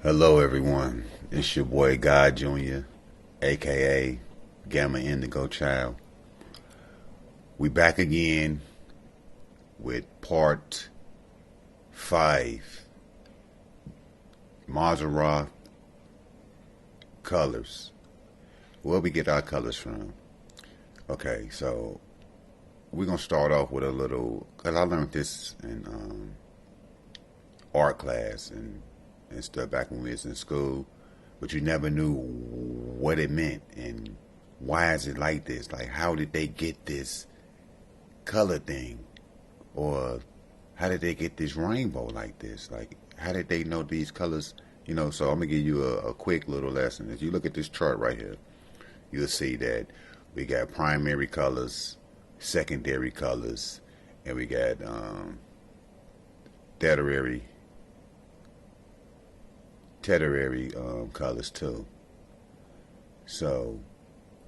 Hello, everyone. It's your boy God Jr., aka Gamma Indigo Child. We back again with part 5, Mazzaroth colors. Where we get our colors from? Okay, so we're gonna start off with a little. Cause I learned this in art class and stuff back when we was in school, but you never knew what it meant and why is it like this? Like, how did they get this color thing, or how did they get this rainbow like this? Like, how did they know these colors? So I'm gonna give you a quick little lesson. If you look at this chart right here, you'll see that we got primary colors, secondary colors, and we got tertiary colors too. So,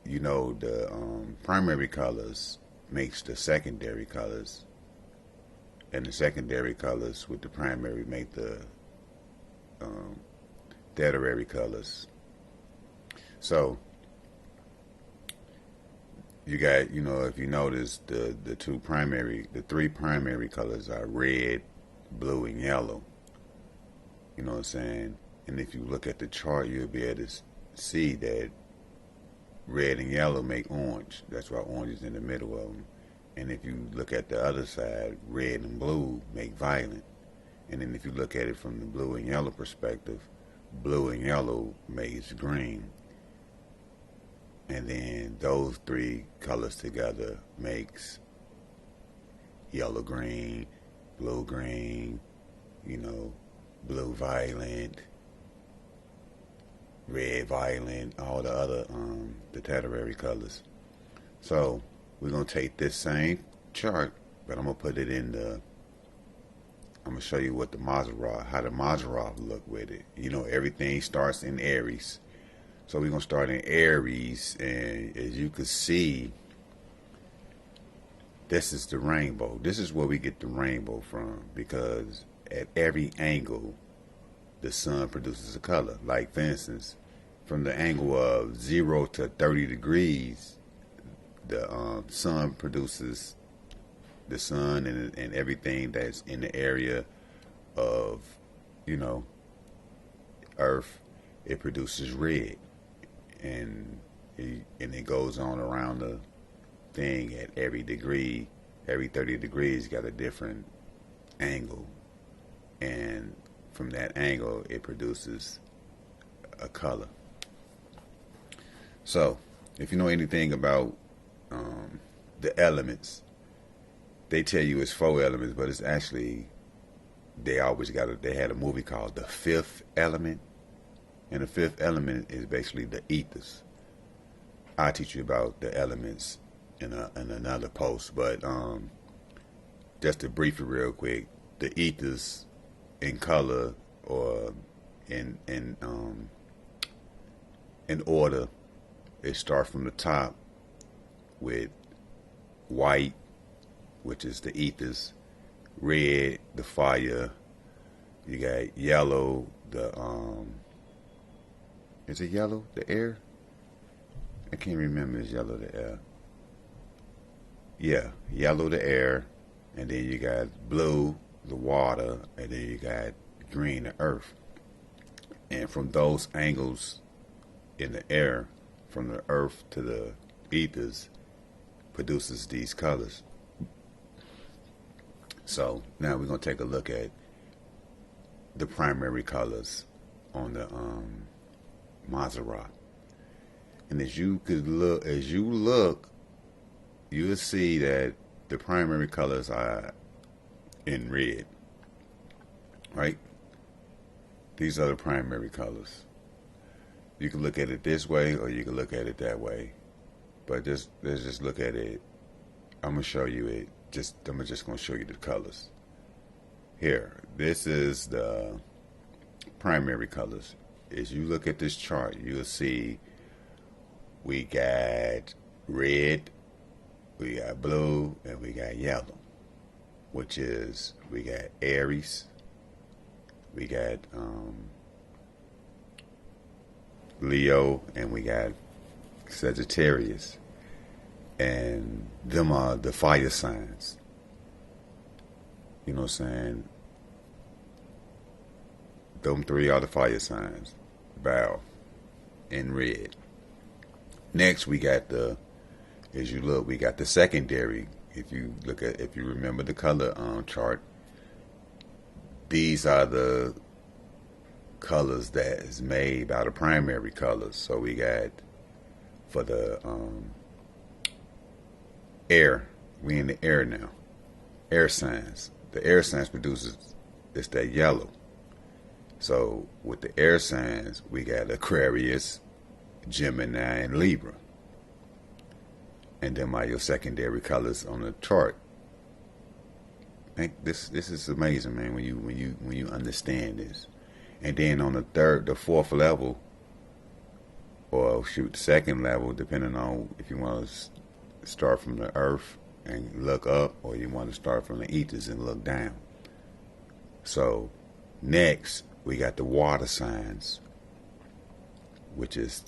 the primary colors makes the secondary colors, and the secondary colors with the primary make the um, tertiary colors. So, you got, if you notice, the three primary colors are red, blue, and yellow. You know what I'm saying? And if you look at the chart, you'll be able to see that red and yellow make orange. That's why orange is in the middle of them. And if you look at the other side, red and blue make violet. And then if you look at it from the blue and yellow perspective, blue and yellow makes green. And then those three colors together makes yellow green, you know, blue violet, red violet, all the other the tertiary colors. So we're gonna take this same chart, but I'm gonna put it in I'm gonna show you what how the Mazzaroth look with it. Everything starts in Aries. So we're gonna start in Aries, and as you can see, this is the rainbow. This is where we get the rainbow from, because at every angle the sun produces a color. Like, for instance, from the angle of 0 to 30 degrees, the sun produces the sun and everything that's in the area of, you know, Earth. It produces red, and it goes on around the thing at every degree. Every 30 degrees got a different angle, and from that angle it produces a color. So if you know anything about the elements, they tell you it's 4 elements, but it's actually, they had a movie called The Fifth Element, and the fifth element is basically the ethers. I'll teach you about the elements in another post, but just to brief it real quick, the ethers in color, or in order, it starts from the top with white, which is the ethers, red, the fire. You got yellow, the is it yellow, the air? I can't remember. It's yellow, the air. Yeah, yellow, the air, and then you got blue, the water, and then you got green, the earth. And from those angles in the air, from the earth to the ethers, produces these colors. So now we're gonna take a look at the primary colors on the Mazzaroth. And as you look, you'll see that the primary colors are in red, right? These are the primary colors. You can look at it this way, or you can look at it that way. But let's just look at it. I'm gonna show you it. I'm just gonna show you the colors. Here, this is the primary colors. As you look at this chart, you'll see we got red, we got blue, and we got yellow, which is, we got Aries, we got Leo, and we got Sagittarius. And them are the fire signs. You know what I'm saying? Them three are the fire signs. Bow in red. Next we got as you look, we got the secondary. If you remember the color chart, these are the colors that is made by the primary colors. So we got for the air, we in the air now. Air signs. The air signs produces it's that yellow. So with the air signs, we got Aquarius, Gemini, and Libra. And then your secondary colors on the chart. This is amazing, man. When you understand this, and then on the fourth level, or the second level, depending on if you want to start from the earth and look up, or you want to start from the ethers and look down. So next we got the water signs, which is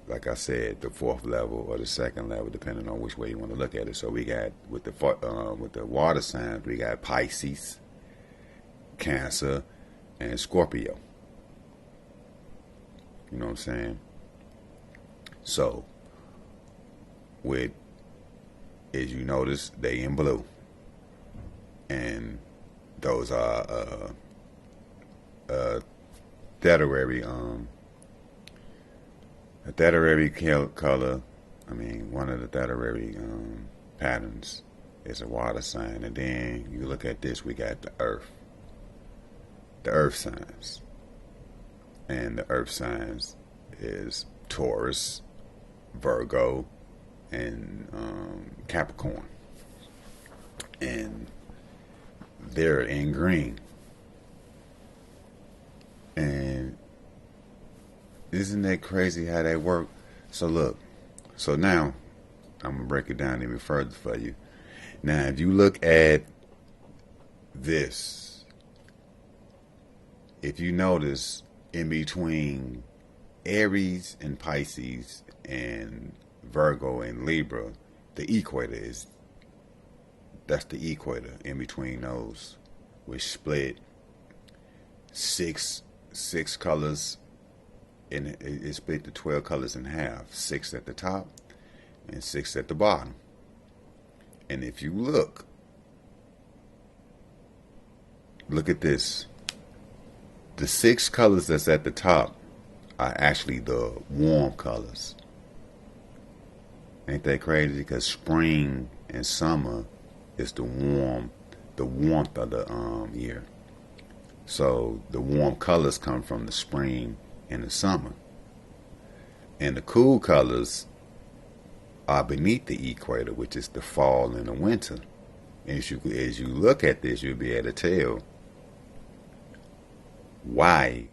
like I said, the fourth level or the second level, depending on which way you want to look at it. So we got with the water signs, we got Pisces, Cancer, and Scorpio. You know what I'm saying? So as you notice, they in blue, and those are tertiary a tertiary color. I mean, one of the tertiary patterns is a water sign, and then you look at this, we got the earth signs, and the earth signs is Taurus, Virgo, and Capricorn, and they're in green. And isn't that crazy how they work? So look, so now I'm gonna break it down even further for you. Now, if you look at this, if you notice in between Aries and Pisces and Virgo and Libra, the equator that's the equator in between those, which split six colors, and it split the 12 colors in half, 6 at the top and 6 at the bottom. And if you look at this, the 6 colors that's at the top are actually the warm colors. Ain't that crazy? Because spring and summer is the warmth of the year. So the warm colors come from the spring and the summer, and the cool colors are beneath the equator, which is the fall and the winter. And as you look at this, you'll be able to tell why,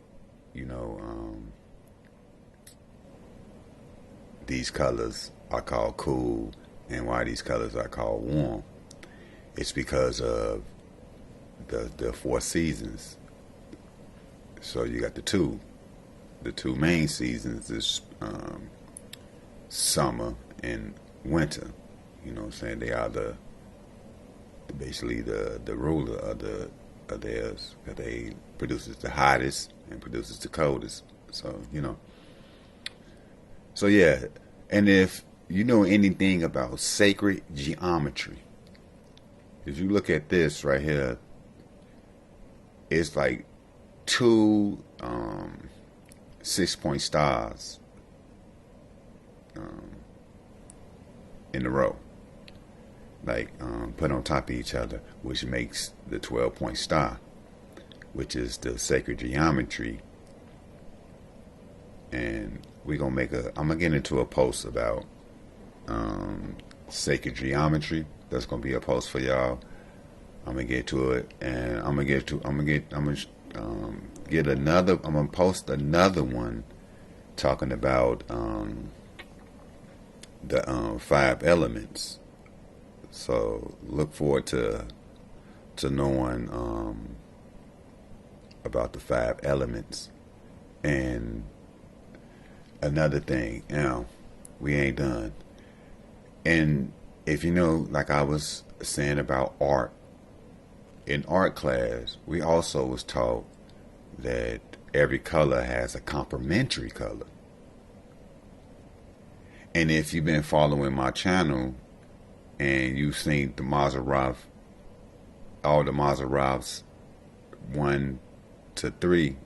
these colors are called cool and why these colors are called warm. It's because of the 4 seasons. So you got the two main seasons is summer and winter. You know what I'm saying? They are basically the ruler of theirs, because they produces the hottest and produces the coldest. So so yeah. And if you know anything about sacred geometry, if you look at this right here, it's like 2 6-point stars in a row, like put on top of each other, which makes the 12-point star, which is the sacred geometry. And I'm gonna get into a post about sacred geometry. That's gonna be a post for y'all. I'm gonna get to it, and I'm gonna post another one talking about the 5 elements. So look forward to knowing about the 5 elements. And another thing, we ain't done. And if you know, like I was saying about art, in art class, we also was taught that every color has a complementary color. And if you've been following my channel and you've seen the Mazzaroth, all the Mazzaroths 1 to 3,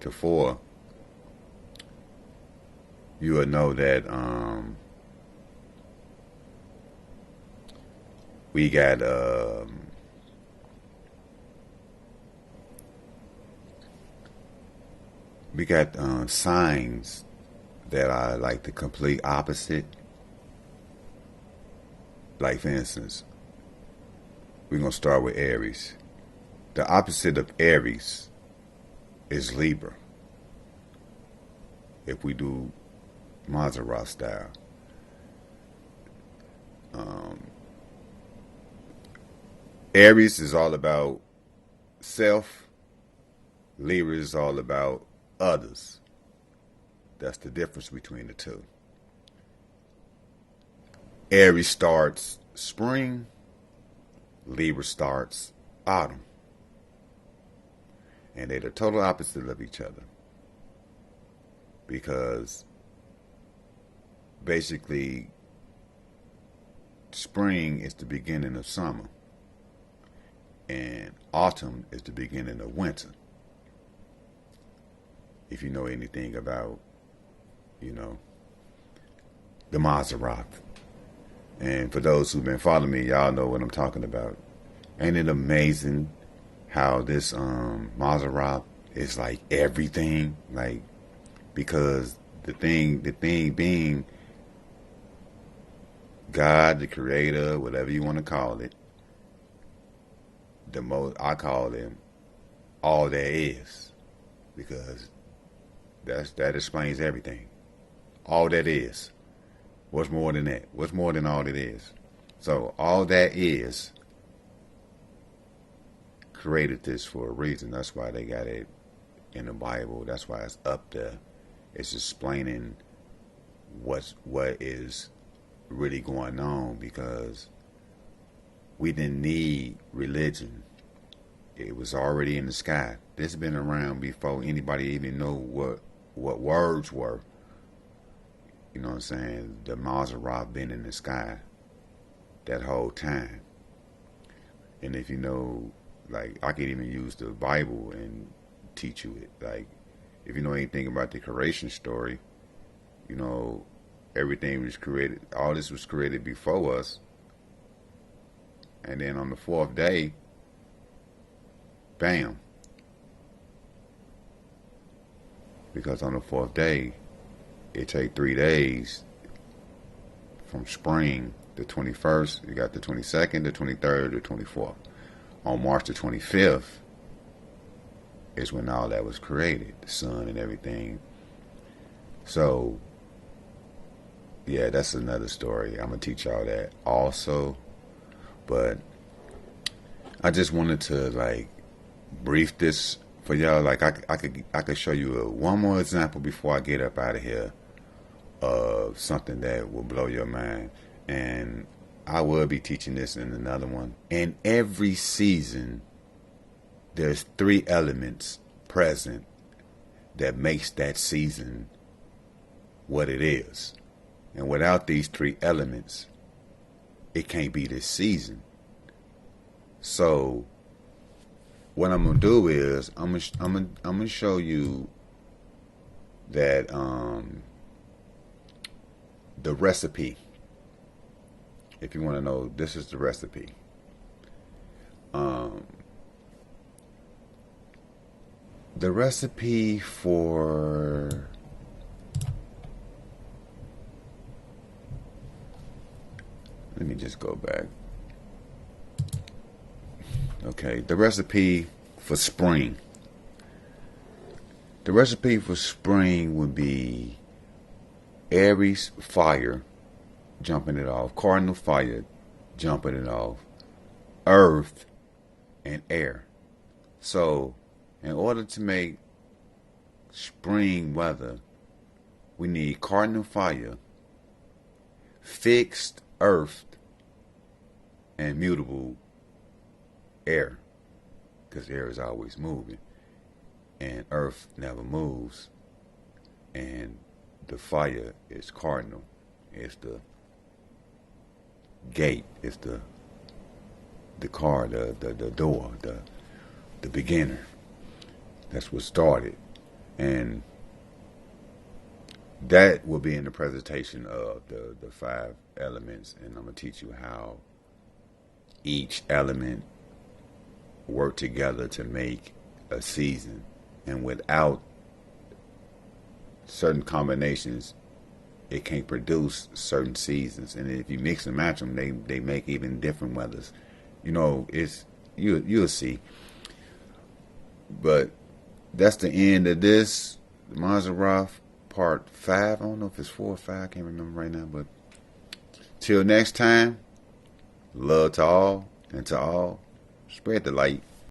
to 4, you will know that we got signs that are like the complete opposite. Like, for instance, we're going to start with Aries. The opposite of Aries is Libra. If we do Mazzaroth style. Aries is all about self. Libra is all about others. That's the difference between the two. Aries starts spring. Libra starts autumn. And they're the total opposite of each other. Because basically, spring is the beginning of summer. And autumn is the beginning of winter. If you know anything about, the Mazzaroth. And for those who've been following me, y'all know what I'm talking about. Ain't it amazing how this Mazzaroth is like everything? Like, because the thing being God, the creator, whatever you want to call it, I call him all there is, because that explains everything. All that is. What's more than that? What's more than all that is? So all that is created this for a reason. That's why they got it in the Bible. That's why it's up there. It's explaining what is really going on, because we didn't need religion. It was already in the sky. This has been around before anybody even know what words were. You know what I'm saying? The Mazzaroth been in the sky that whole time. And if you know, like, I could even use the Bible and teach you it. Like, if you know anything about the creation story, everything was created, all this was created before us. And then on the fourth day, bam. Because on the fourth day, it take 3 days from spring, the 21st, you got the 22nd, the 23rd, the 24th. On March the 25th is when all that was created, the sun and everything. So, yeah, that's another story. I'm going to teach y'all that also. But I just wanted to, like, brief this for y'all. Like, I could show you one more example before I get up out of here of something that will blow your mind. And I will be teaching this in another one. In every season, there's 3 elements present that makes that season what it is. And without these 3 elements, it can't be this season. So what I'm gonna do is I'm gonna show you that the recipe. If you want to know, this is the recipe. The recipe for let me just go back. Okay, the recipe for spring. The recipe for spring would be Aries fire, jumping it off. Cardinal fire, jumping it off. Earth and air. So, in order to make spring weather We need cardinal fire, fixed earth, and mutable air. Because air is always moving. And earth never moves. And the fire is cardinal. It's the gate. It's the car, the door, the beginner. That's what started. And that will be in the presentation of the 5 elements. And I'm going to teach you how each element work together to make a season. And without certain combinations, it can't produce certain seasons. And if you mix and match them, they make even different weathers. You know, it's you'll see. But that's the end of this Mazzaroth part 5. I don't know if it's 4 or 5. I can't remember right now. But till next time, love to all, and to all, spread the light.